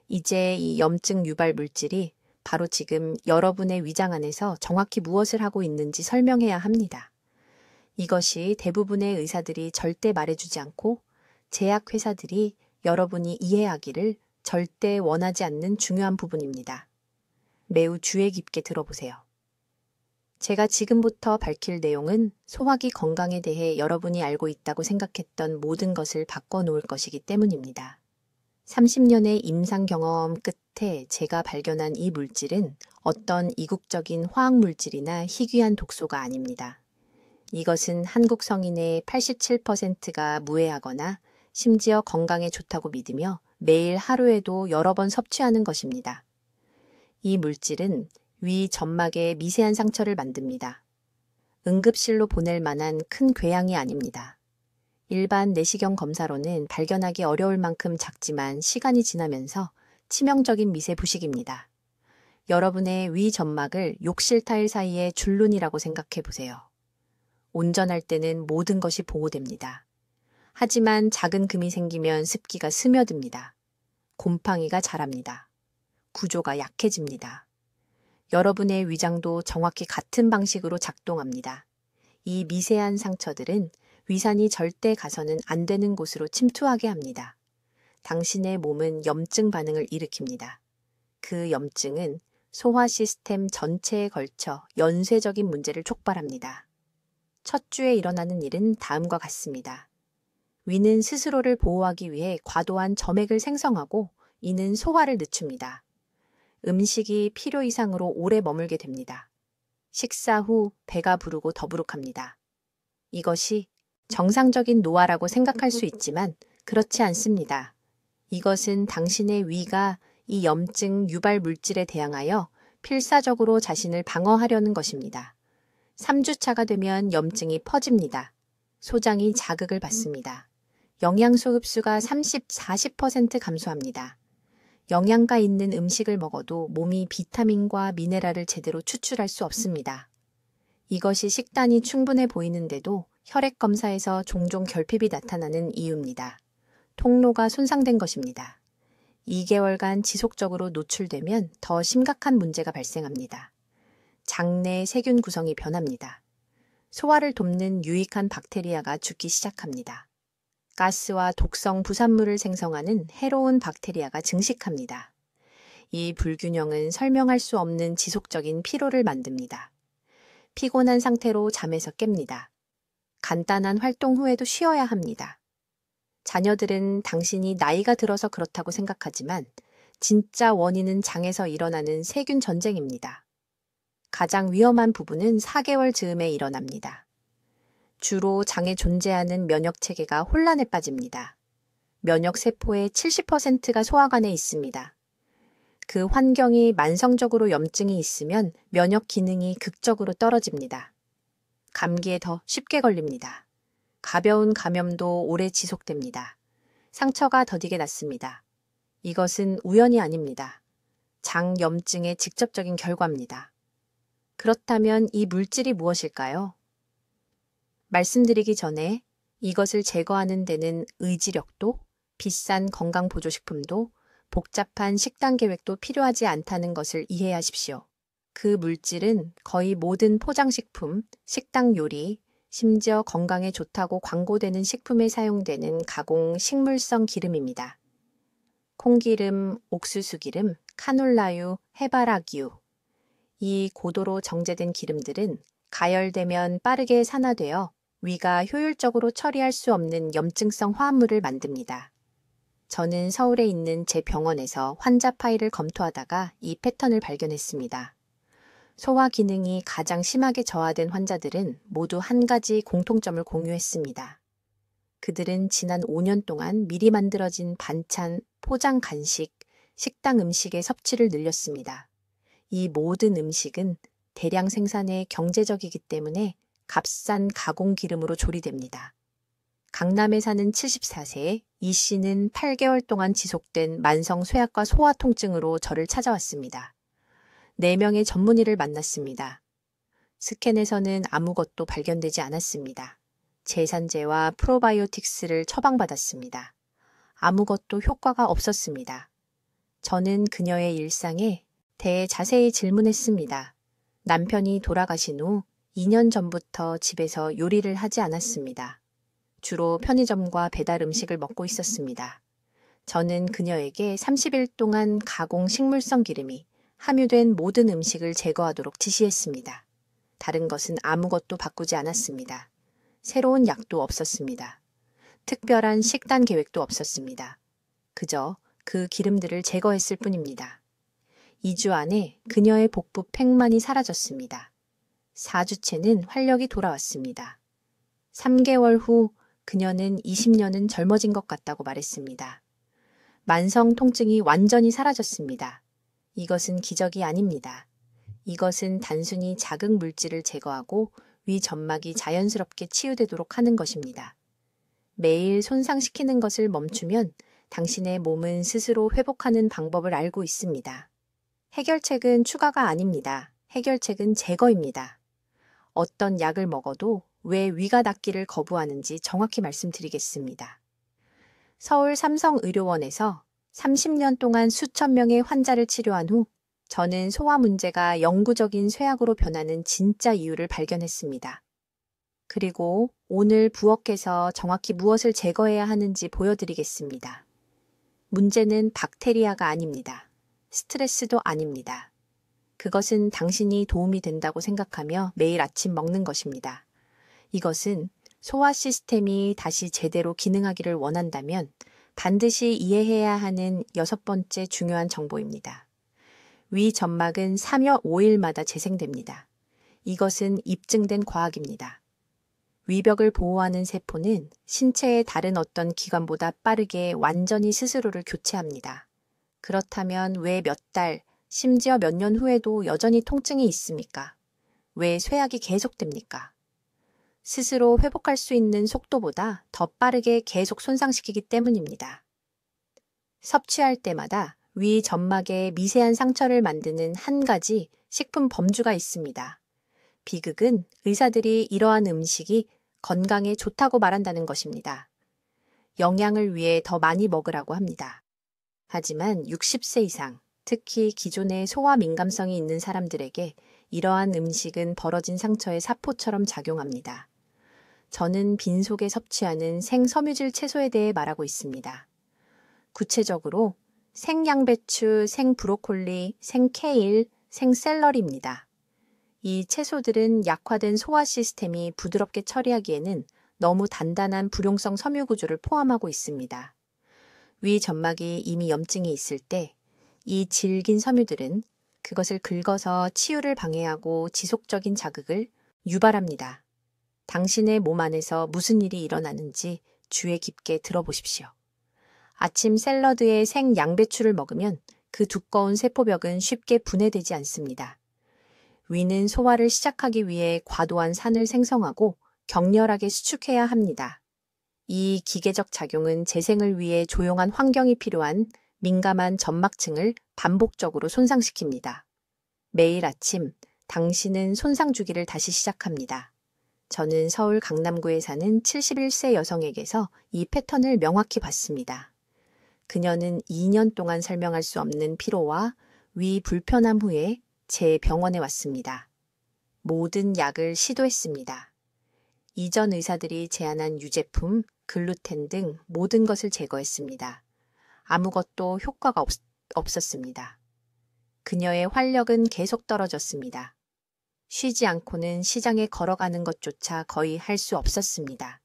이제 이 염증 유발 물질이 바로 지금 여러분의 위장 안에서 정확히 무엇을 하고 있는지 설명해야 합니다. 이것이 대부분의 의사들이 절대 말해주지 않고 제약회사들이 여러분이 이해하기를 절대 원하지 않는 중요한 부분입니다. 매우 주의 깊게 들어보세요. 제가 지금부터 밝힐 내용은 소화기 건강에 대해 여러분이 알고 있다고 생각했던 모든 것을 바꿔놓을 것이기 때문입니다. 30년의 임상 경험 끝에 제가 발견한 이 물질은 어떤 이국적인 화학물질이나 희귀한 독소가 아닙니다. 이것은 한국 성인의 87%가 무해하거나 심지어 건강에 좋다고 믿으며 매일 하루에도 여러 번 섭취하는 것입니다. 이 물질은 위 점막에 미세한 상처를 만듭니다. 응급실로 보낼 만한 큰 궤양이 아닙니다. 일반 내시경 검사로는 발견하기 어려울 만큼 작지만 시간이 지나면서 치명적인 미세 부식입니다. 여러분의 위 점막을 욕실 타일 사이의 줄눈이라고 생각해 보세요. 온전할 때는 모든 것이 보호됩니다. 하지만 작은 금이 생기면 습기가 스며듭니다. 곰팡이가 자랍니다. 구조가 약해집니다. 여러분의 위장도 정확히 같은 방식으로 작동합니다. 이 미세한 상처들은 위산이 절대 가서는 안 되는 곳으로 침투하게 합니다. 당신의 몸은 염증 반응을 일으킵니다. 그 염증은 소화 시스템 전체에 걸쳐 연쇄적인 문제를 촉발합니다. 첫 주에 일어나는 일은 다음과 같습니다. 위는 스스로를 보호하기 위해 과도한 점액을 생성하고 이는 소화를 늦춥니다. 음식이 필요 이상으로 오래 머물게 됩니다. 식사 후 배가 부르고 더부룩합니다. 이것이 정상적인 노화라고 생각할 수 있지만 그렇지 않습니다. 이것은 당신의 위가 이 염증 유발 물질에 대항하여 필사적으로 자신을 방어하려는 것입니다. 3주차가 되면 염증이 퍼집니다. 소장이 자극을 받습니다. 영양소 흡수가 30-40% 감소합니다. 영양가 있는 음식을 먹어도 몸이 비타민과 미네랄을 제대로 추출할 수 없습니다. 이것이 식단이 충분해 보이는데도 혈액 검사에서 종종 결핍이 나타나는 이유입니다. 통로가 손상된 것입니다. 2개월간 지속적으로 노출되면 더 심각한 문제가 발생합니다. 장내 세균 구성이 변합니다. 소화를 돕는 유익한 박테리아가 죽기 시작합니다. 가스와 독성 부산물을 생성하는 해로운 박테리아가 증식합니다. 이 불균형은 설명할 수 없는 지속적인 피로를 만듭니다. 피곤한 상태로 잠에서 깹니다. 간단한 활동 후에도 쉬어야 합니다. 자녀들은 당신이 나이가 들어서 그렇다고 생각하지만 진짜 원인은 장에서 일어나는 세균 전쟁입니다. 가장 위험한 부분은 4개월 즈음에 일어납니다. 주로 장에 존재하는 면역 체계가 혼란에 빠집니다. 면역 세포의 70%가 소화관에 있습니다. 그 환경이 만성적으로 염증이 있으면 면역 기능이 극적으로 떨어집니다. 감기에 더 쉽게 걸립니다. 가벼운 감염도 오래 지속됩니다. 상처가 더디게 낫습니다. 이것은 우연이 아닙니다. 장 염증의 직접적인 결과입니다. 그렇다면 이 물질이 무엇일까요? 말씀드리기 전에 이것을 제거하는 데는 의지력도, 비싼 건강보조식품도, 복잡한 식단 계획도 필요하지 않다는 것을 이해하십시오. 그 물질은 거의 모든 포장식품, 식당 요리, 심지어 건강에 좋다고 광고되는 식품에 사용되는 가공 식물성 기름입니다. 콩기름, 옥수수기름, 카놀라유, 해바라기유. 이 고도로 정제된 기름들은 가열되면 빠르게 산화되어 위가 효율적으로 처리할 수 없는 염증성 화합물을 만듭니다. 저는 서울에 있는 제 병원에서 환자 파일을 검토하다가 이 패턴을 발견했습니다. 소화 기능이 가장 심하게 저하된 환자들은 모두 한 가지 공통점을 공유했습니다. 그들은 지난 5년 동안 미리 만들어진 반찬, 포장 간식, 식당 음식의 섭취를 늘렸습니다. 이 모든 음식은 대량 생산에 경제적이기 때문에 값싼 가공 기름으로 조리됩니다. 강남에 사는 74세 이 씨는 8개월 동안 지속된 만성 쇠약과 소화 통증으로 저를 찾아왔습니다. 4명의 전문의를 만났습니다. 스캔에서는 아무것도 발견되지 않았습니다. 제산제와 프로바이오틱스를 처방받았습니다. 아무것도 효과가 없었습니다. 저는 그녀의 일상에 대해 자세히 질문했습니다. 남편이 돌아가신 후 2년 전부터 집에서 요리를 하지 않았습니다. 주로 편의점과 배달 음식을 먹고 있었습니다. 저는 그녀에게 30일 동안 가공 식물성 기름이 함유된 모든 음식을 제거하도록 지시했습니다. 다른 것은 아무것도 바꾸지 않았습니다. 새로운 약도 없었습니다. 특별한 식단 계획도 없었습니다. 그저 그 기름들을 제거했을 뿐입니다. 2주 안에 그녀의 복부 팩만이 사라졌습니다. 4주째는 활력이 돌아왔습니다. 3개월 후 그녀는 20년은 젊어진 것 같다고 말했습니다. 만성 통증이 완전히 사라졌습니다. 이것은 기적이 아닙니다. 이것은 단순히 자극 물질을 제거하고 위 점막이 자연스럽게 치유되도록 하는 것입니다. 매일 손상시키는 것을 멈추면 당신의 몸은 스스로 회복하는 방법을 알고 있습니다. 해결책은 추가가 아닙니다. 해결책은 제거입니다. 어떤 약을 먹어도 왜 위가 낫기를 거부하는지 정확히 말씀드리겠습니다. 서울 삼성의료원에서 30년 동안 수천 명의 환자를 치료한 후 저는 소화 문제가 영구적인 쇠약으로 변하는 진짜 이유를 발견했습니다. 그리고 오늘 부엌에서 정확히 무엇을 제거해야 하는지 보여드리겠습니다. 문제는 박테리아가 아닙니다. 스트레스도 아닙니다. 그것은 당신이 도움이 된다고 생각하며 매일 아침 먹는 것입니다. 이것은 소화 시스템이 다시 제대로 기능하기를 원한다면 반드시 이해해야 하는 6번째 중요한 정보입니다. 위 점막은 3여 5일마다 재생됩니다. 이것은 입증된 과학입니다. 위벽을 보호하는 세포는 신체의 다른 어떤 기관보다 빠르게 완전히 스스로를 교체합니다. 그렇다면 왜 몇 달, 심지어 몇 년 후에도 여전히 통증이 있습니까? 왜 쇠약이 계속됩니까? 스스로 회복할 수 있는 속도보다 더 빠르게 계속 손상시키기 때문입니다. 섭취할 때마다 위 점막에 미세한 상처를 만드는 한 가지 식품 범주가 있습니다. 비극은 의사들이 이러한 음식이 건강에 좋다고 말한다는 것입니다. 영양을 위해 더 많이 먹으라고 합니다. 하지만 60세 이상, 특히 기존의 소화 민감성이 있는 사람들에게 이러한 음식은 벌어진 상처의 사포처럼 작용합니다. 저는 빈속에 섭취하는 생섬유질 채소에 대해 말하고 있습니다. 구체적으로 생양배추, 생브로콜리, 생케일, 생샐러리입니다. 이 채소들은 약화된 소화 시스템이 부드럽게 처리하기에는 너무 단단한 불용성 섬유 구조를 포함하고 있습니다. 위 점막이 이미 염증이 있을 때 이 질긴 섬유들은 그것을 긁어서 치유를 방해하고 지속적인 자극을 유발합니다. 당신의 몸 안에서 무슨 일이 일어나는지 주의 깊게 들어보십시오. 아침 샐러드에 생 양배추를 먹으면 그 두꺼운 세포벽은 쉽게 분해되지 않습니다. 위는 소화를 시작하기 위해 과도한 산을 생성하고 격렬하게 수축해야 합니다. 이 기계적 작용은 재생을 위해 조용한 환경이 필요한 민감한 점막층을 반복적으로 손상시킵니다. 매일 아침 당신은 손상 주기를 다시 시작합니다. 저는 서울 강남구에 사는 71세 여성에게서 이 패턴을 명확히 봤습니다. 그녀는 2년 동안 설명할 수 없는 피로와 위 불편함 후에 제 병원에 왔습니다. 모든 약을 시도했습니다. 이전 의사들이 제안한 유제품, 글루텐 등 모든 것을 제거했습니다. 아무것도 효과가 없었습니다. 그녀의 활력은 계속 떨어졌습니다. 쉬지 않고는 시장에 걸어가는 것조차 거의 할 수 없었습니다.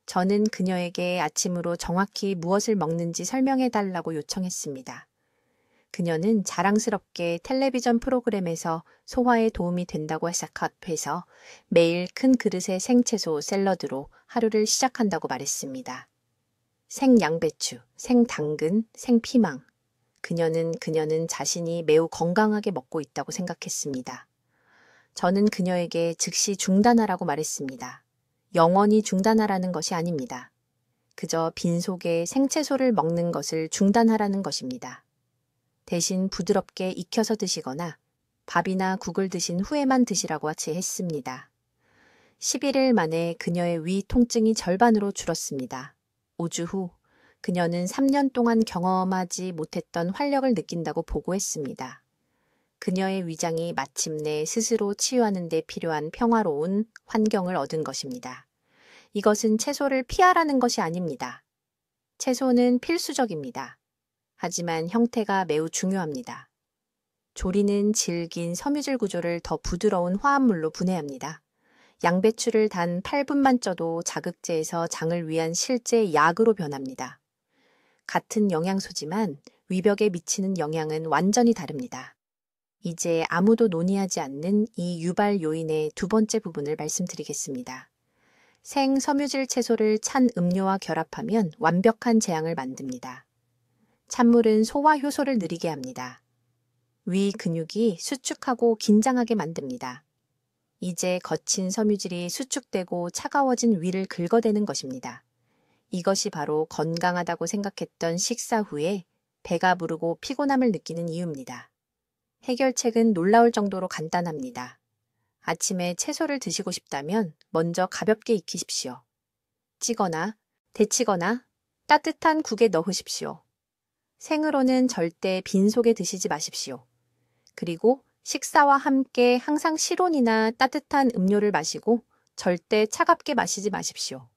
저는 그녀에게 아침으로 정확히 무엇을 먹는지 설명해 달라고 요청했습니다. 그녀는 자랑스럽게 텔레비전 프로그램에서 소화에 도움이 된다고 생각해서 매일 큰 그릇의 생채소 샐러드로 하루를 시작한다고 말했습니다. 생양배추, 생당근, 생피망. 그녀는 자신이 매우 건강하게 먹고 있다고 생각했습니다. 저는 그녀에게 즉시 중단하라고 말했습니다. 영원히 중단하라는 것이 아닙니다. 그저 빈속에 생채소를 먹는 것을 중단하라는 것입니다. 대신 부드럽게 익혀서 드시거나 밥이나 국을 드신 후에만 드시라고 제했습니다. 11일 만에 그녀의 위 통증이 절반으로 줄었습니다. 5주 후 그녀는 3년 동안 경험하지 못했던 활력을 느낀다고 보고했습니다. 그녀의 위장이 마침내 스스로 치유하는 데 필요한 평화로운 환경을 얻은 것입니다. 이것은 채소를 피하라는 것이 아닙니다. 채소는 필수적입니다. 하지만 형태가 매우 중요합니다. 조리는 질긴 섬유질 구조를 더 부드러운 화합물로 분해합니다. 양배추를 단 8분만 쪄도 자극제에서 장을 위한 실제 약으로 변합니다. 같은 영양소지만 위벽에 미치는 영향은 완전히 다릅니다. 이제 아무도 논의하지 않는 이 유발 요인의 두 번째 부분을 말씀드리겠습니다. 생섬유질 채소를 찬 음료와 결합하면 완벽한 제향을 만듭니다. 찬물은 소화 효소를 느리게 합니다. 위 근육이 수축하고 긴장하게 만듭니다. 이제 거친 섬유질이 수축되고 차가워진 위를 긁어대는 것입니다. 이것이 바로 건강하다고 생각했던 식사 후에 배가 부르고 피곤함을 느끼는 이유입니다. 해결책은 놀라울 정도로 간단합니다. 아침에 채소를 드시고 싶다면 먼저 가볍게 익히십시오. 찌거나 데치거나 따뜻한 국에 넣으십시오. 생으로는 절대 빈속에 드시지 마십시오. 그리고 식사와 함께 항상 실온이나 따뜻한 음료를 마시고 절대 차갑게 마시지 마십시오.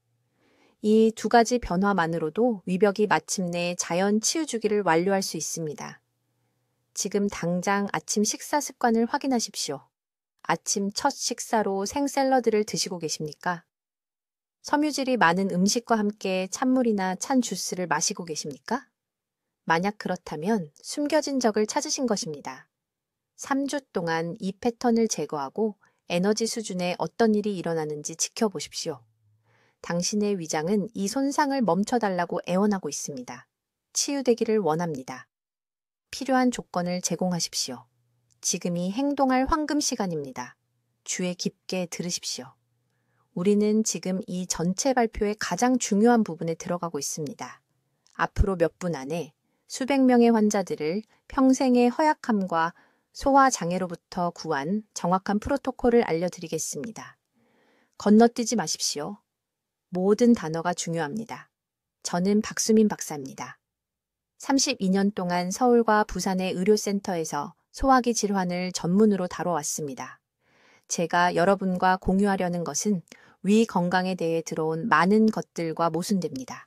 이 두 가지 변화만으로도 위벽이 마침내 자연 치유주기를 완료할 수 있습니다. 지금 당장 아침 식사 습관을 확인하십시오. 아침 첫 식사로 생샐러드를 드시고 계십니까? 섬유질이 많은 음식과 함께 찬물이나 찬 주스를 마시고 계십니까? 만약 그렇다면 숨겨진 적을 찾으신 것입니다. 3주 동안 이 패턴을 제거하고 에너지 수준에 어떤 일이 일어나는지 지켜보십시오. 당신의 위장은 이 손상을 멈춰달라고 애원하고 있습니다. 치유되기를 원합니다. 필요한 조건을 제공하십시오. 지금이 행동할 황금 시간입니다. 귀에 깊게 들으십시오. 우리는 지금 이 전체 발표의 가장 중요한 부분에 들어가고 있습니다. 앞으로 몇 분 안에 수백 명의 환자들을 평생의 허약함과 소화 장애로부터 구한 정확한 프로토콜을 알려드리겠습니다. 건너뛰지 마십시오. 모든 단어가 중요합니다. 저는 박수민 박사입니다. 32년 동안 서울과 부산의 의료센터에서 소화기 질환을 전문으로 다뤄왔습니다. 제가 여러분과 공유하려는 것은 위 건강에 대해 들어온 많은 것들과 모순됩니다.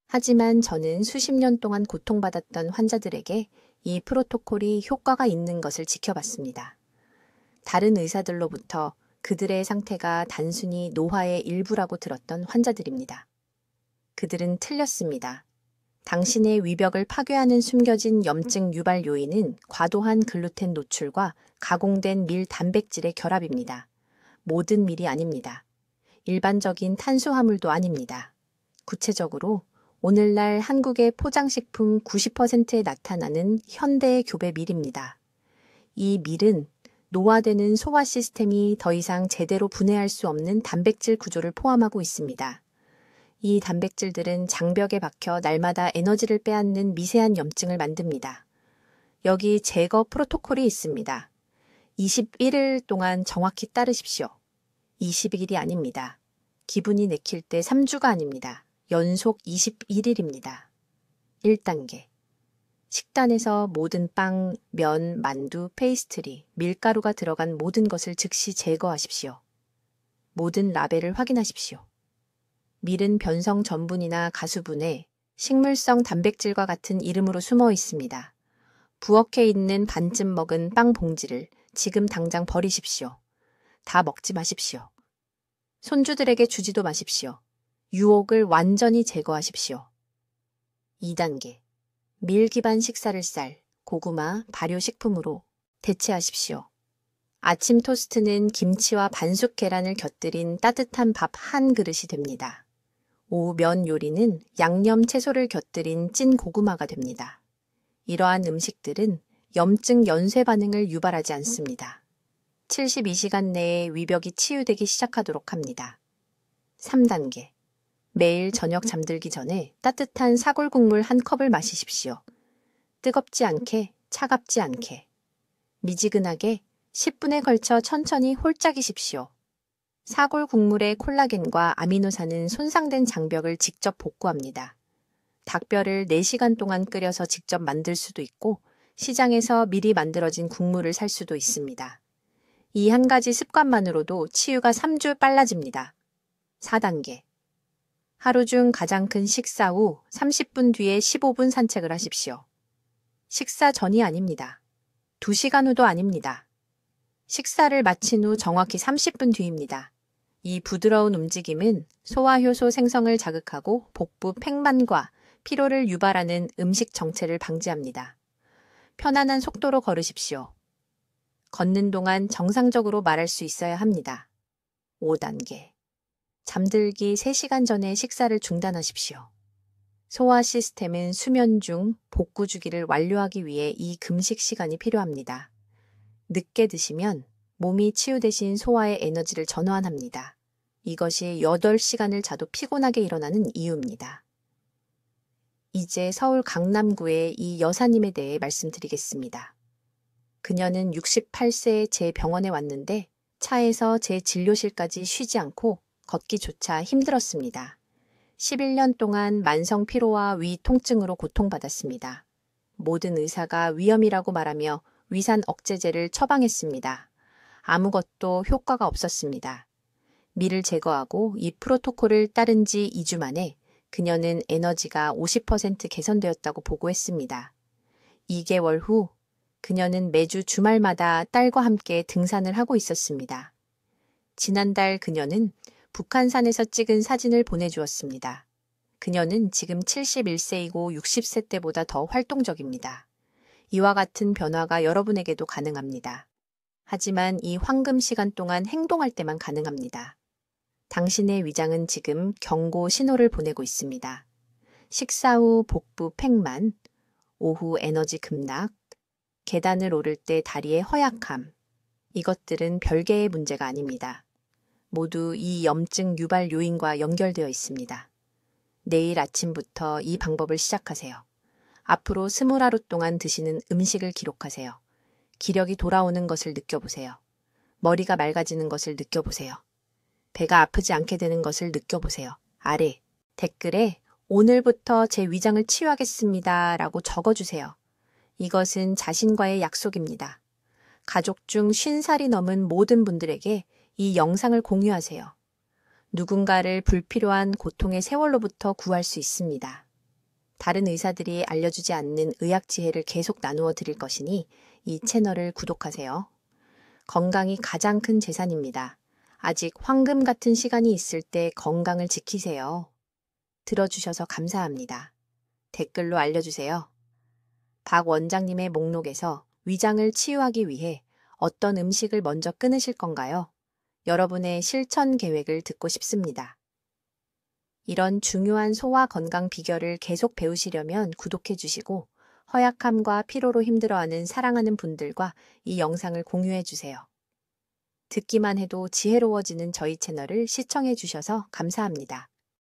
하지만 저는 수십 년 동안 고통받았던 환자들에게 이 프로토콜이 효과가 있는 것을 지켜봤습니다. 다른 의사들로부터 그들의 상태가 단순히 노화의 일부라고 들었던 환자들입니다. 그들은 틀렸습니다. 당신의 위벽을 파괴하는 숨겨진 염증 유발 요인은 과도한 글루텐 노출과 가공된 밀 단백질의 결합입니다. 모든 밀이 아닙니다. 일반적인 탄수화물도 아닙니다. 구체적으로 오늘날 한국의 포장식품 90%에 나타나는 현대의 교배 밀입니다. 이 밀은 노화되는 소화 시스템이 더 이상 제대로 분해할 수 없는 단백질 구조를 포함하고 있습니다. 이 단백질들은 장벽에 박혀 날마다 에너지를 빼앗는 미세한 염증을 만듭니다. 여기 제거 프로토콜이 있습니다. 21일 동안 정확히 따르십시오. 20일이 아닙니다. 기분이 내킬 때 3주가 아닙니다. 연속 21일입니다. 1단계. 식단에서 모든 빵, 면, 만두, 페이스트리, 밀가루가 들어간 모든 것을 즉시 제거하십시오. 모든 라벨을 확인하십시오. 밀은 변성 전분이나 가수분해, 식물성 단백질과 같은 이름으로 숨어 있습니다. 부엌에 있는 반쯤 먹은 빵 봉지를 지금 당장 버리십시오. 다 먹지 마십시오. 손주들에게 주지도 마십시오. 유혹을 완전히 제거하십시오. 2단계. 밀 기반 식사를 쌀, 고구마, 발효식품으로 대체하십시오. 아침 토스트는 김치와 반숙 계란을 곁들인 따뜻한 밥 한 그릇이 됩니다. 오후 면 요리는 양념 채소를 곁들인 찐 고구마가 됩니다. 이러한 음식들은 염증 연쇄 반응을 유발하지 않습니다. 72시간 내에 위벽이 치유되기 시작하도록 합니다. 3단계. 매일 저녁 잠들기 전에 따뜻한 사골 국물 한 컵을 마시십시오. 뜨겁지 않게, 차갑지 않게. 미지근하게 10분에 걸쳐 천천히 홀짝이십시오. 사골 국물의 콜라겐과 아미노산은 손상된 장벽을 직접 복구합니다. 닭뼈를 4시간 동안 끓여서 직접 만들 수도 있고 시장에서 미리 만들어진 국물을 살 수도 있습니다. 이 한 가지 습관만으로도 치유가 3주 빨라집니다. 4단계. 하루 중 가장 큰 식사 후 30분 뒤에 15분 산책을 하십시오. 식사 전이 아닙니다. 2시간 후도 아닙니다. 식사를 마친 후 정확히 30분 뒤입니다. 이 부드러운 움직임은 소화효소 생성을 자극하고 복부 팽만과 피로를 유발하는 음식 정체를 방지합니다. 편안한 속도로 걸으십시오. 걷는 동안 정상적으로 말할 수 있어야 합니다. 5단계. 잠들기 3시간 전에 식사를 중단하십시오. 소화 시스템은 수면 중 복구 주기를 완료하기 위해 이 금식 시간이 필요합니다. 늦게 드시면 몸이 치유되신 소화의 에너지를 전환합니다. 이것이 8시간을 자도 피곤하게 일어나는 이유입니다. 이제 서울 강남구의 이 여사님에 대해 말씀드리겠습니다. 그녀는 68세에 제 병원에 왔는데 차에서 제 진료실까지 쉬지 않고 걷기조차 힘들었습니다. 11년 동안 만성 피로와 위 통증으로 고통받았습니다. 모든 의사가 위험이라고 말하며 위산 억제제를 처방했습니다. 아무것도 효과가 없었습니다. 미를 제거하고 이 프로토콜을 따른 지 2주 만에 그녀는 에너지가 50% 개선되었다고 보고했습니다. 2개월 후 그녀는 매주 주말마다 딸과 함께 등산을 하고 있었습니다. 지난달 그녀는 북한산에서 찍은 사진을 보내주었습니다. 그녀는 지금 71세이고 60세 때보다 더 활동적입니다. 이와 같은 변화가 여러분에게도 가능합니다. 하지만 이 황금 시간 동안 행동할 때만 가능합니다. 당신의 위장은 지금 경고 신호를 보내고 있습니다. 식사 후 복부 팽만, 오후 에너지 급락, 계단을 오를 때 다리의 허약함, 이것들은 별개의 문제가 아닙니다. 모두 이 염증 유발 요인과 연결되어 있습니다. 내일 아침부터 이 방법을 시작하세요. 앞으로 20하루 동안 드시는 음식을 기록하세요. 기력이 돌아오는 것을 느껴보세요. 머리가 맑아지는 것을 느껴보세요. 배가 아프지 않게 되는 것을 느껴보세요. 아래 댓글에 오늘부터 제 위장을 치유하겠습니다 라고 적어주세요. 이것은 자신과의 약속입니다. 가족 중 50살이 넘은 모든 분들에게 이 영상을 공유하세요. 누군가를 불필요한 고통의 세월로부터 구할 수 있습니다. 다른 의사들이 알려주지 않는 의학 지혜를 계속 나누어 드릴 것이니 이 채널을 구독하세요. 건강이 가장 큰 재산입니다. 아직 황금 같은 시간이 있을 때 건강을 지키세요. 들어주셔서 감사합니다. 댓글로 알려주세요. 박 원장님의 목록에서 위장을 치유하기 위해 어떤 음식을 먼저 끊으실 건가요? 여러분의 실천 계획을 듣고 싶습니다. 이런 중요한 소화 건강 비결을 계속 배우시려면 구독해 주시고 허약함과 피로로 힘들어하는 사랑하는 분들과 이 영상을 공유해 주세요. 듣기만 해도 지혜로워지는 저희 채널을 시청해 주셔서 감사합니다.